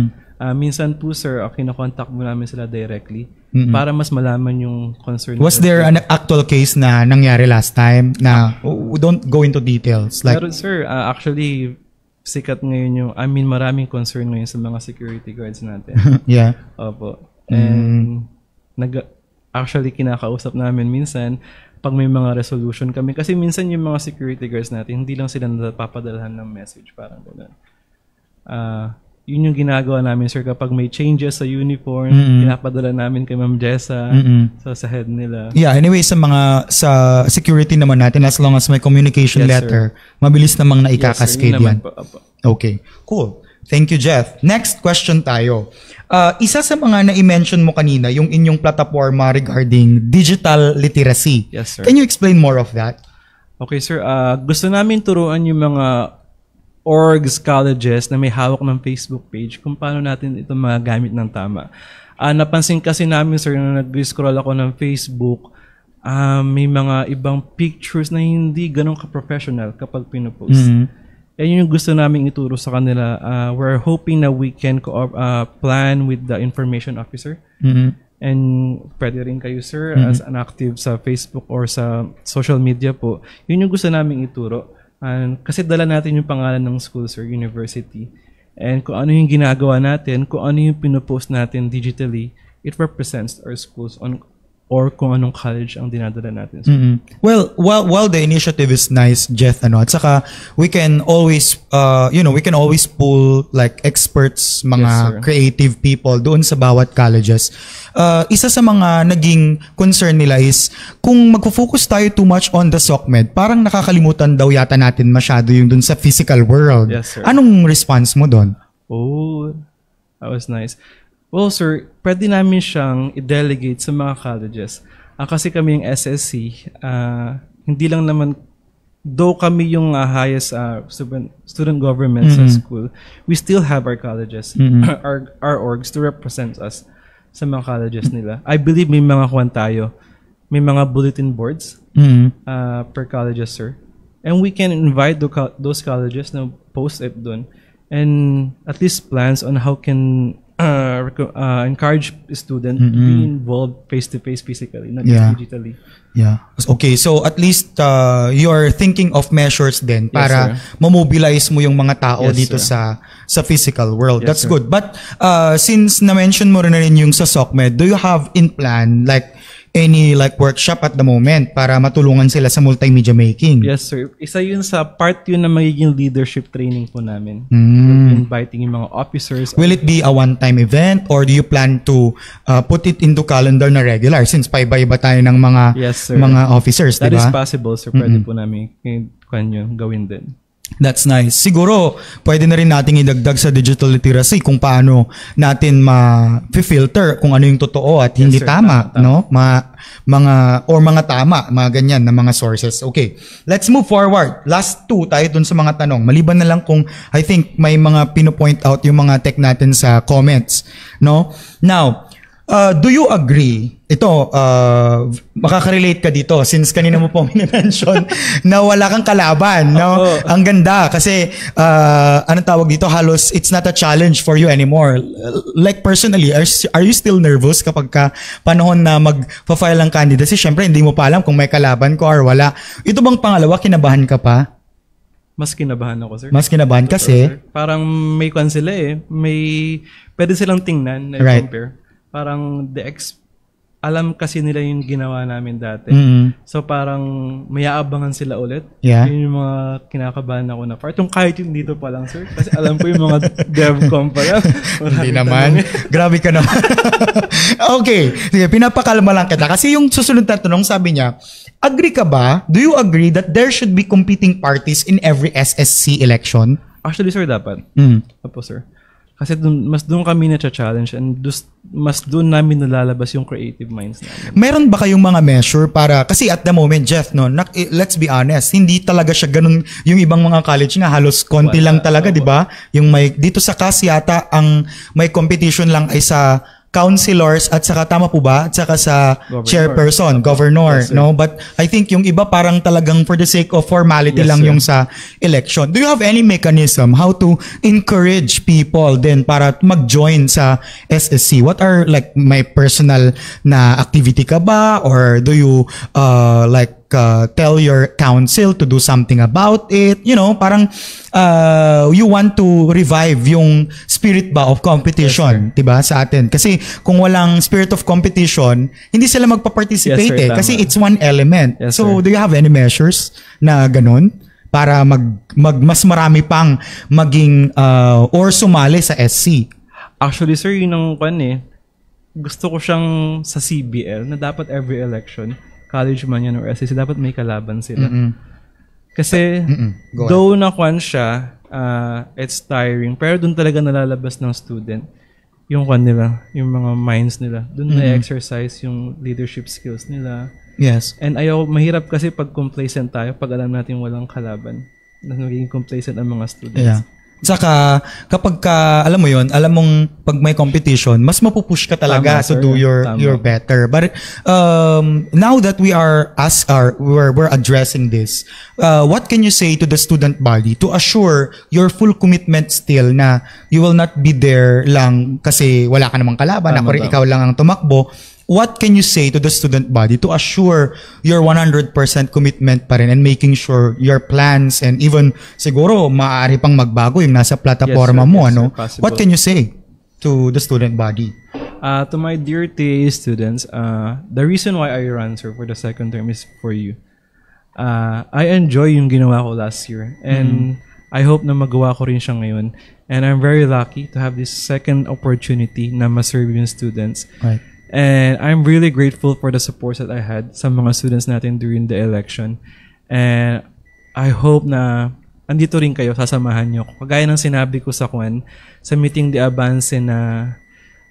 Minsan po, sir, kinakontak mo namin sila directly para mas malaman yung concern. Was there an actual case na nangyari last time na we don't go into details? Pero sir, actually, sikat ngayon maraming concern ngayon sa mga security guards natin. Yeah. Opo. And actually, kinakausap namin minsan pag may mga resolution kami. Kasi minsan yung mga security guards natin, hindi lang sila napapadalhan ng message. Parang gano'n. Yun yung ginagawa namin, sir. Kapag may changes sa uniform, pinapadala namin kay Ma'am Jessa sa head nila. Yeah, anyway, sa security naman natin, as long as may communication letter, mabilis namang na ikakascade yan. Okay, cool. Thank you, Jeff. Next question tayo. Isa sa mga na-mention mo kanina, yung inyong plataforma regarding digital literacy. Yes, sir. Can you explain more of that? Okay, sir. Gusto namin turuan yung mga orgs, colleges na may hawak ng Facebook page kung paano natin ito magagamit ng tama. Napansin kasi namin, sir, na nag-scroll ako ng Facebook, may mga ibang pictures na hindi ganun ka-professional kapag pinopost. Yan yung gusto namin ituro sa kanila. We're hoping na we can plan with the information officer. And pwede rin kayo, sir, as an active sa Facebook or sa social media po. Yun yung gusto namin ituro. Kasi dala natin yung pangalan ng school, sir, university. And kung ano yung ginagawa natin, kung ano yung pinopost natin digitally, it represents our schools or kung anong college ang dinadala natin. Well, while the initiative is nice, Jeff, at saka we can always, we can always pull like experts, mga creative people doon sa bawat colleges. Isa sa mga naging concern nila is kung magfo-focus tayo too much on the SOCMED, parang nakakalimutan daw yata natin masyado yung doon sa physical world. Yes, sir. Anong response mo doon? Oh, that was nice. Well, sir, pwede namin siyang i-delegate sa mga colleges. Kasi kami yung SSC, hindi lang naman, though kami yung highest student government sa school, we still have our colleges, our orgs to represent us sa mga colleges nila. I believe may mga kwan tayo. May mga bulletin boards per colleges, sir. And we can invite those colleges na post it dun. And at least plans on how can encourage students to be involved face-to-face physically, not just digitally. Yeah. Okay, so at least you're thinking of measures din para mamobilize mo yung mga tao dito sa physical world. That's good. But since na-mention mo rin yung sa SOCMED, do you have in plan like any like workshop at the moment para matulungan sila sa multimedia making? Yes, sir. Isa yun sa part yun na magiging leadership training po namin. Inviting yung mga officers. Will it be a one-time event or do you plan to put it into calendar na regular since paiba-iba tayo ng mga mga officers, That diba? is possible, sir. Pwede po namin gawin din. That's nice. Siguro, pwede na rin nating idagdag sa digital literacy kung paano natin ma-filter kung ano yung totoo at hindi tama, no? Mga tama, mga ganyan na mga sources. Okay, let's move forward. Last two tayo dun sa mga tanong. Maliban na lang kung I think may mga pino-point out yung mga tech natin sa comments, no? Now, do you agree? Ito, makaka-relate ka dito since kanina mo po mention na wala kang kalaban, no? Ang ganda kasi anong tawag dito, halos it's not a challenge for you anymore. Like personally, are you still nervous kapag panahon na mag-file ang candidacy? Siyempre, hindi mo pa alam kung may kalaban ko or wala. Ito bang pangalawa, kinabahan ka pa? Mas kinabahan ako, sir. Mas kinabahan kasi? Parang may kwan sila pwede silang tingnan na compare. Parang alam kasi nila yung ginawa namin dati. So parang mayaabangan sila ulit. Yun yung mga kinakabahan ako na part. Yung kahit yung dito pa lang, sir. Kasi alam ko yung mga DevCom pa yan. Hindi naman. Grabe ka naman. Okay. Sige, pinapakalma lang kita. Kasi yung susunod na tanong, sabi niya, agree ka ba? Do you agree that there should be competing parties in every SSC election? Actually, sir, dapat. Apo, sir. Kasi mas doon kami na-challenge and mas doon namin nalalabas yung creative minds namin. Meron ba kayong mga measure para, kasi at the moment, Jeff, no, let's be honest, hindi talaga siya ganun, yung ibang mga college nga halos konti lang talaga, di ba? Yung dito sa CAS yata, ang may competition lang ay sa councilors at saka tama po ba? At saka sa governor, no? But I think yung iba parang talagang for the sake of formality lang yung sa election. Do you have any mechanism how to encourage people then para mag-join sa SSC? What are like my personal na activity ka ba? Or do you tell your council to do something about it? You know, parang you want to revive yung spirit ba of competition, diba, sa atin? Kasi kung walang spirit of competition, hindi sila magpa-participate kasi it's one element. So, do you have any measures na ganun para mas marami pang maging or sumali sa SC? Actually, sir, yun ang gusto ko siyang sa CBL na dapat every election, college man yan or SSC, dapat may kalaban sila. Kasi, though na siya, it's tiring, pero doon talaga nalalabas ng student yung nila, yung mga minds nila. Doon na-exercise yung leadership skills nila. Yes. And mahirap kasi pag complacent tayo, pag alam natin walang kalaban, na naging complacent ang mga students. Yeah. Saka, kapag alam mo yun, alam mong pag may competition, mas mapupush ka talaga to do your better. But now that we're addressing this, what can you say to the student body to assure your full commitment still na you will not be there lang kasi wala ka namang kalaban, ikaw lang ang tumakbo, what can you say to the student body to assure your 100% commitment pa rin and making sure your plans and even siguro maaari pang magbago yung nasa plataforma mo, Yes, ano? sir, possible. What can you say to the student body? To my dear TA students, the reason why I run, sir, for the second term is for you. I enjoy yung ginawa ko last year and I hope na magawa ko rin siya ngayon. And I'm very lucky to have this second opportunity na ma-serve yung students. Right. And I'm really grateful for the support that I had sa mga students natin during the election. And I hope na andito rin kayo, sasamahan nyo. Kagaya ng sinabi ko sa meeting the Avance na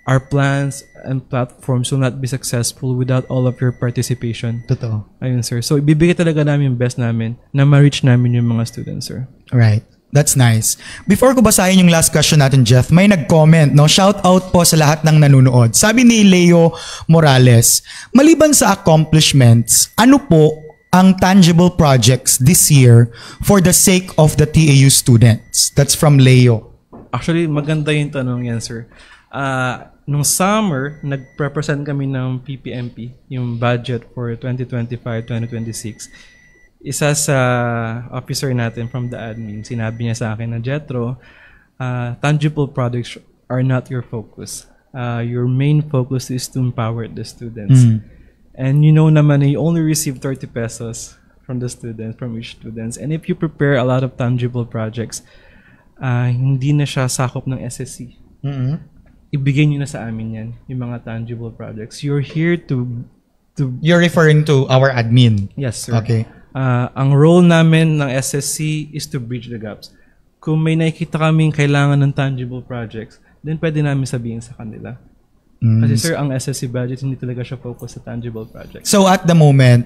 our plans and platforms will not be successful without all of your participation. Totoo. Ayun, sir. So, ibibigay talaga namin yung best namin na ma-reach namin yung mga students, sir. Right. That's nice. Before ko basahin yung last question natin, Jeff, may nag-comment, no? Shout out po sa lahat ng nanonood. Sabi ni Leo Morales, maliban sa accomplishments, ano po ang tangible projects this year for the sake of the TAU students? That's from Leo. Actually, maganda yung tanong yan, sir. Nung summer, nag-represent kami ng PPMP, yung budget for 2025-2026. Isa sa officer natin from the admin, sinabi niya sa akin na, Jetro, tangible products are not your focus. Your main focus is to empower the students. And you know naman, you only receive 30 pesos from the students, from each students. And if you prepare a lot of tangible projects, hindi na siya sakop ng SSC. Ibigay nyo na sa amin yan, yung mga tangible projects. You're here to... You're referring to our admin. Yes, sir. Okay. Ang role namin ng SSC is to bridge the gaps. Kung may nakikita kaming kailangan ng tangible projects, then pwede namin sabihin sa kanila. Kasi sir, ang SSC budget, hindi talaga siya focus sa tangible projects. So at the moment,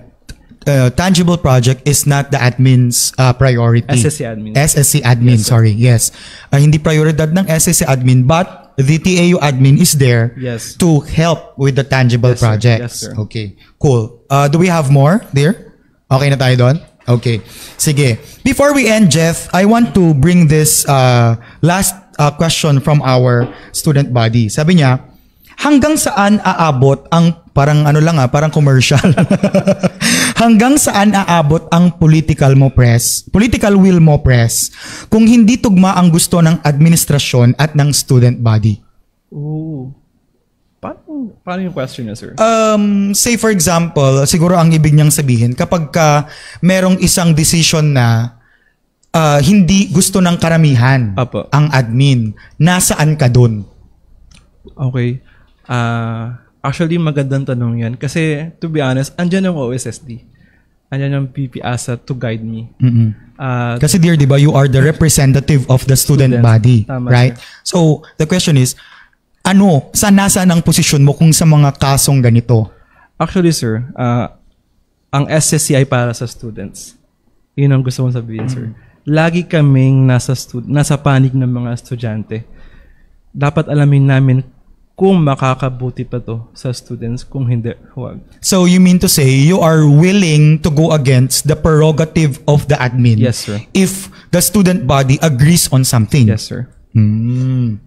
tangible project is not the admin's priority. SSC admin. SSC admin, Yes, sir. sorry. Yes. Hindi prioridad ng SSC admin, but the TAU admin is there Yes. to help with the tangible Yes, sir. projects. Yes, sir. Okay, cool. Do we have more there? Okay na tayo doon? Okay. Sige. Before we end, Jeff, I want to bring this last question from our student body. Sabi niya, hanggang saan aabot ang parang parang commercial. Hanggang saan aabot ang political will mo press kung hindi tugma ang gusto ng administrasyon at ng student body? Ooh. Paano yung question niya, sir? Say for example, siguro ang ibig niyang sabihin, kapag merong isang decision na hindi gusto ng karamihan Apo. ang admin, nasaan ka dun? Okay. Actually, magandang tanong yan. Kasi, to be honest, andyan yung OSSD. Andyan yung PPASA to guide me. Kasi dear, di ba, you are the representative of the student body, Tama, right? So, the question is, nasaan ang posisyon mo kung sa mga kasong ganito? Actually, sir, ang SSC ay para sa students. Yun ang gusto kong sabihin, sir. Lagi kaming nasa panig ng mga estudyante. Dapat alamin namin kung makakabuti pa to sa students, kung hindi, huwag. So, you mean to say, you are willing to go against the prerogative of the admin? Yes, sir. If the student body agrees on something? Yes, sir.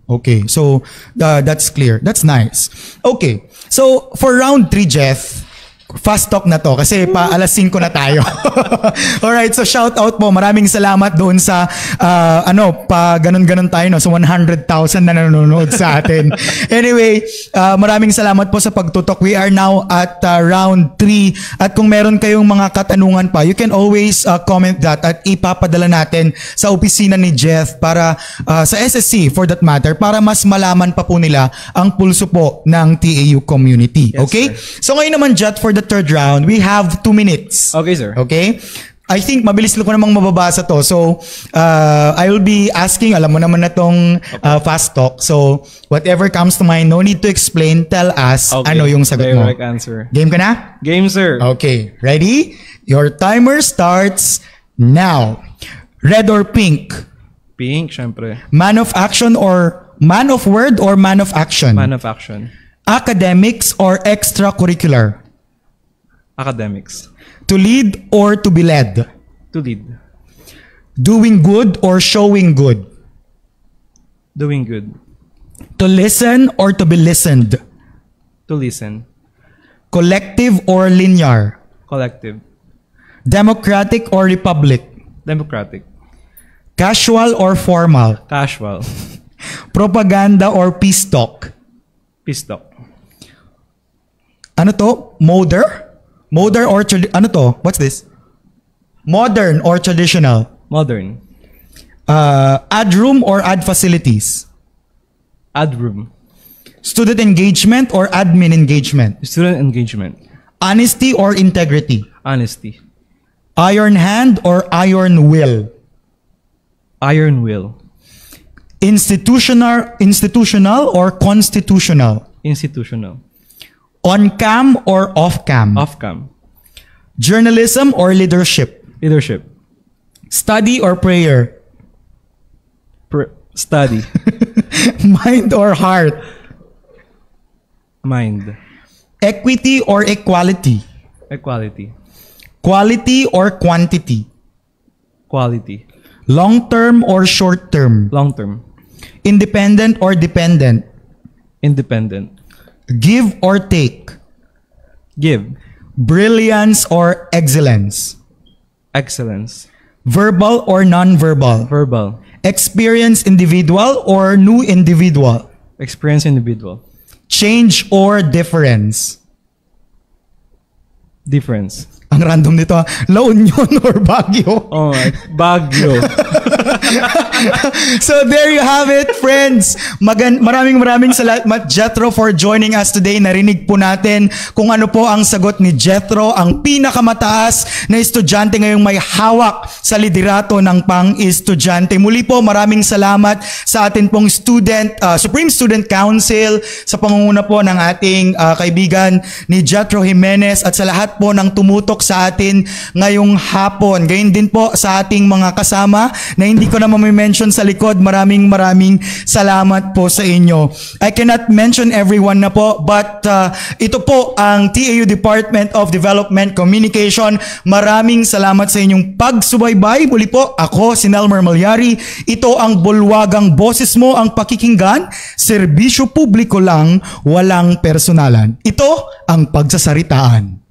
Okay, so that's clear. That's nice. Okay, so for round 3, Jeff, fast talk na to kasi pa alas 5 na tayo. Alright, so shout out po. Maraming salamat doon sa pa ganun-ganun tayo no. So 100,000 na nanonood sa atin. Anyway, maraming salamat po sa pagtutok. We are now at round 3 at kung meron kayong mga katanungan pa, you can always comment that at ipapadala natin sa opisina ni Jeff para sa SSC for that matter para mas malaman pa po nila ang pulso po ng TAU community. Yes, Okay? sir. So ngayon naman, Jat, for the third round, we have 2 minutes. Okay, sir. Okay? I think mabilis ko namang mababasa to. So, I will be asking, alam mo naman na tong fast talk. So, whatever comes to mind, no need to explain. Tell us ano yung sagot mo. Direct answer. Game ka na? Game, sir. Okay. Ready? Your timer starts now. Red or pink? Pink, syempre. Man of action or man of word or man of action? Man of action. Academics or extracurricular? Academics. To lead or to be led? To lead. Doing good or showing good? Doing good. To listen or to be listened? To listen. Collective or linear? Collective. Democratic or republic? Democratic. Casual or formal? Casual. Propaganda or peace talk? Peace talk. Ano to? Modern or ano to? What's this? Modern or traditional? Modern. Ad room or ad facilities? Ad room. Student engagement or admin engagement? Student engagement. Honesty or integrity? Honesty. Iron hand or iron will? Iron will. Institutional or constitutional? Institutional. On cam or off cam? Off cam. Journalism or leadership? Leadership. Study or prayer? Study. Mind or heart? Mind. Equity or equality? Equality. Quality or quantity? Quality. Long term or short term? Long term. Independent or dependent? Independent. Give or take? Give. Brilliance or excellence? Excellence. Verbal or non-verbal? Verbal. Experienced individual or new individual? Experienced individual. Change or difference? Difference. Ang random nito. La Union or Baguio? Oh, Baguio. So there you have it, friends. Maraming salamat, Jethro, for joining us today. Narinig po natin kung ano po ang sagot ni Jethro, ang pinakamataas na estudyante ngayong may hawak sa liderato ng pang-estudyante. Muli po, maraming salamat sa atin pong Supreme Student Council, sa pangunguna po ng ating kaibigan ni Jethro Jimenez, at sa lahat po ng tumutok sa atin ngayong hapon. Gayun din po sa ating mga kasama na hindi ko na mamimension sa likod. Maraming salamat po sa inyo. I cannot mention everyone na po, but ito po ang TAU Department of Development Communication. Maraming salamat sa inyong pagsubaybay. Muli po, ako si Nelmer Malyari. Ito ang bulwagang boses mo ang pakikinggan. Serbisyo publiko lang, walang personalan. Ito ang pagsasaritaan.